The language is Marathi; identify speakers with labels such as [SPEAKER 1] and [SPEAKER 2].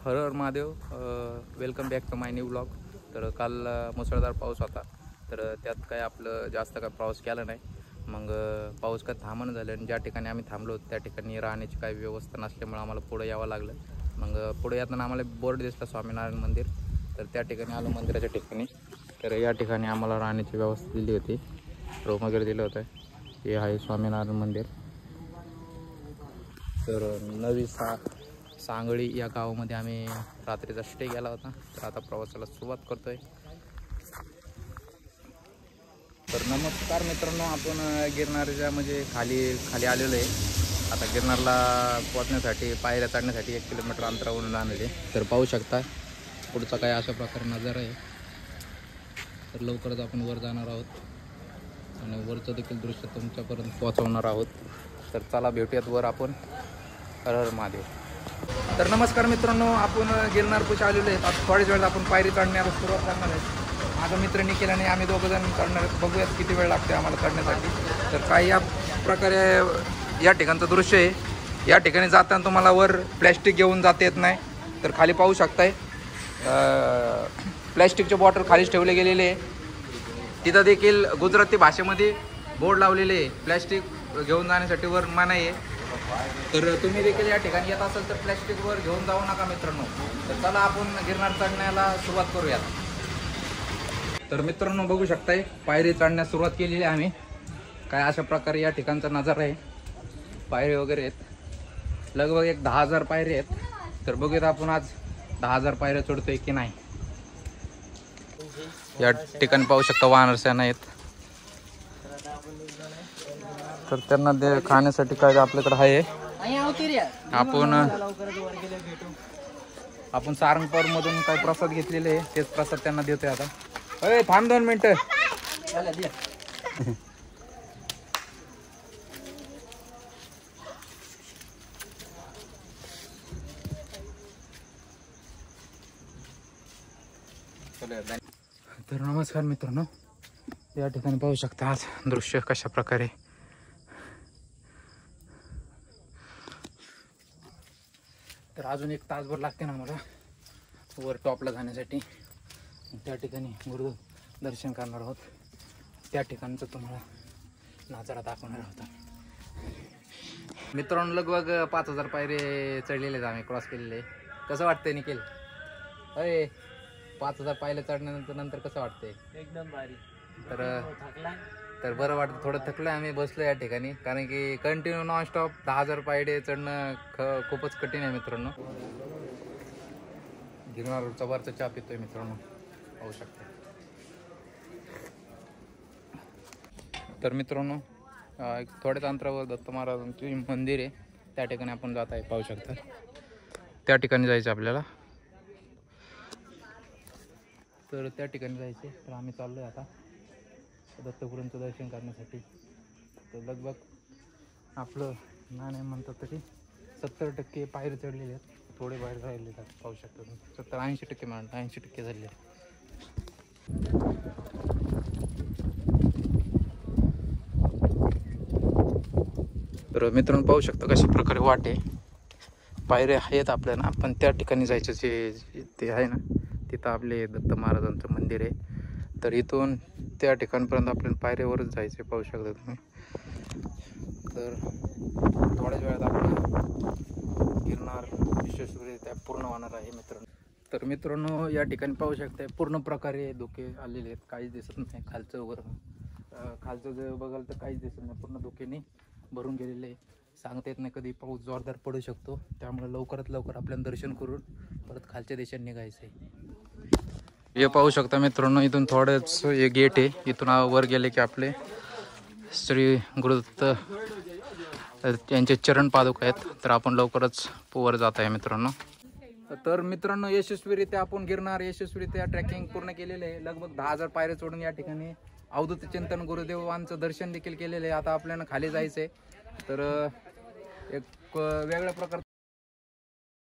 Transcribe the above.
[SPEAKER 1] हर हर Mahadev. Welcome back to my new blog. तर काल मुसळधार पाऊस होता, तर त्यात काय आपलं जास्त काय प्रवास केला नाही. मग पाऊस काय थांबणं झालं आणि ज्या ठिकाणी आम्ही थांबलो त्या ठिकाणी राहण्याची काही व्यवस्था नसल्यामुळे आम्हाला पुढे यावं लागलं. मग पुढे येताना आम्हाला बोर्ड दिसला स्वामीनारायण मंदिर, तर त्या ठिकाणी आलो मंदिराच्या ठिकाणी. तर या ठिकाणी आम्हाला राहण्याची व्यवस्था दिली होती, रूम वगैरे दिलं होतं. हे आहे स्वामीनारायण मंदिर. तर नवी सांगळी या गावामध्ये आम्ही रात्रीचा स्टे केला होता. तर आता प्रवासाला सुरुवात करतोय. तर नमस्कार मित्रांनो, आपण गिरनारच्या म्हणजे खाली आलेलो आहे. आता गिरनारला पोहोचण्यासाठी पायऱ्या चढण्यासाठी 1 किलोमीटर अंतरावरून जाणार आहे. तर पाहू शकता पुढचा काय अशा प्रकारे नजारा आहे. तर लवकरच आपण वर जाणार आहोत आणि वरचं देखील दृश्य तुमच्यापर्यंत पोहोचवणार आहोत. तर चला भेटूयात वर आपण. हर हर महादेव. तर नमस्कार मित्रांनो, आपण गिरनारपाशी आलेलो आहे. आता थोड्याच वेळात आपण पायरी चढण्याला सुरुवात करणार आहे. माझा मित्र निखिल आणि आम्ही दोघं जण चढणार आहेत. बघूयात किती वेळ लागते आम्हाला चढण्यासाठी. तर काही या प्रकारे या ठिकाणचं दृश्य आहे. या ठिकाणी जाताना तुम्हाला वर प्लॅस्टिक घेऊन जाता येत नाही. तर खाली पाहू शकताय प्लॅस्टिकचे बॉटल खालीच ठेवले गेलेले आहे. तिथं देखील गुजराती भाषेमध्ये बोर्ड लावलेले आहे, प्लॅस्टिक घेऊन जाण्यासाठी वर मनाई आहे. तर तुम्ही देखील या ठिकाणी येत असाल तर प्लॅस्टिकवर घेऊन जाऊ नका मित्रांनो. तर चला आपण गिरनार चढण्याला सुरुवात करूयात. तर मित्रांनो बघू शकताय पायरी चढण्यास सुरुवात केलेली आहे आम्ही. काय अशा प्रकारे या ठिकाणचा नजारा आहे. पायरी वगैरे आहेत, लगभग एक 10,000 पायरी आहेत. तर बघूयात आपण आज 10,000 पायऱ्या चढतोय की नाही. या ठिकाणी पाहू शकता वानरसेना आहेत. तर त्यांना खाण्यासाठी काय आपल्याकडे आहे. आपण सारंगपूर मधून काही प्रसाद घेतलेले आहे, तेच प्रसाद त्यांना देतोय. आता अरे थांब 2 मिनिटं. तर नमस्कार मित्रांनो, या ठिकाणी पाहू शकता आज दृश्य कशा प्रकारे. तर अजून 1 तासभर लागते ना मला वर टॉपला जाण्यासाठी. त्या ठिकाणी गुरु दर्शन करणार आहोत. त्या ठिकाणचं तुम्हाला नजारा दाखवणार होता. मित्रांनो लगभग 5,000 पायरे चढलेले आहेत आम्ही, क्रॉस केलेले. कसं वाटतंय निखिल? अरे 5,000 पायऱ्या चढल्यानंतर कसं वाटतंय?
[SPEAKER 2] एकदम भारी.
[SPEAKER 1] तर बरं वाटतं. थोडं थकलं आम्ही, बसलो या ठिकाणी, कारण की कंटिन्यू नॉनस्टॉप 10,000 पायरे चढणं खूपच कठीण आहे मित्रांनो. गिरनारचा वरचा चहा पितोय मित्रांनो, पाहू शकता. तर मित्रांनो एक थोड्याच अंतरावर दत्त महाराजांचे मंदिर आहे, त्या ठिकाणी आपण जात आहे. पाहू शकता त्या ठिकाणी जायचं आपल्याला. तर त्या ठिकाणी जायचे. तर आम्ही चाललो आहे आता दत्तगुरूंचं दर्शन करण्यासाठी. तर लगभग आपलं नाही म्हणतात तरी 70% पायरी चढलेले आहेत. थोडे बाहेर राहिले आहेत, पाहू शकता तुम्ही. 70-80% म्हणा, 80% झाले. तर मित्रांनो पाहू शकता कशा प्रकारे वाटे पायऱ्या आहेत आपल्याला. पण त्या ठिकाणी जायचं जे ते आहे ना, तिथं आपले दत्त महाराजांचं मंदिर आहे. तर इथून त्या ठिकाणपर्यंत आपल्याला पायऱ्यावरच जायचं, पाहू शकता तुम्ही. तर थोड्याच वेळात आपलं गिरनार यशस्वीरित्या पूर्ण होणार आहे मित्रांनो. तर मित्रांनो या ठिकाणी पाहू शकता पूर्ण प्रकारे धुके आलेले आहेत, काहीच दिसत नाही. खालचं जर बघाल तर काहीच दिसत नाही, पूर्ण धुकेने भरून गेलेले आहे. सांगता येत नाही कधी पाऊस जोरदार पडू शकतो, त्यामुळे लवकरात लवकर आपल्याला दर्शन करून परत खालच्या देशात निघायचं आहे. हे पाहू शकता मित्रांनो, इथून थोडंच हे गेट आहे. इथून वर गेले की आपले श्री गुरुदत्त यांचे चरण पादुका आहेत. तर आपण लवकरच वर जात आहे मित्रांनो. तर मित्रांनो यशस्वीरित्या आपण गिरनार यशस्वीरित्या ट्रॅकिंग पूर्ण केलेले आहे. लगभग 10,000 पायऱ्या चढून या ठिकाणी अवधूत चिंतन गुरुदेवांचं दर्शन देखील केलेलं आहे. आता आपल्याला खाली जायचं आहे. तर एक वेगळ्या प्रकारचं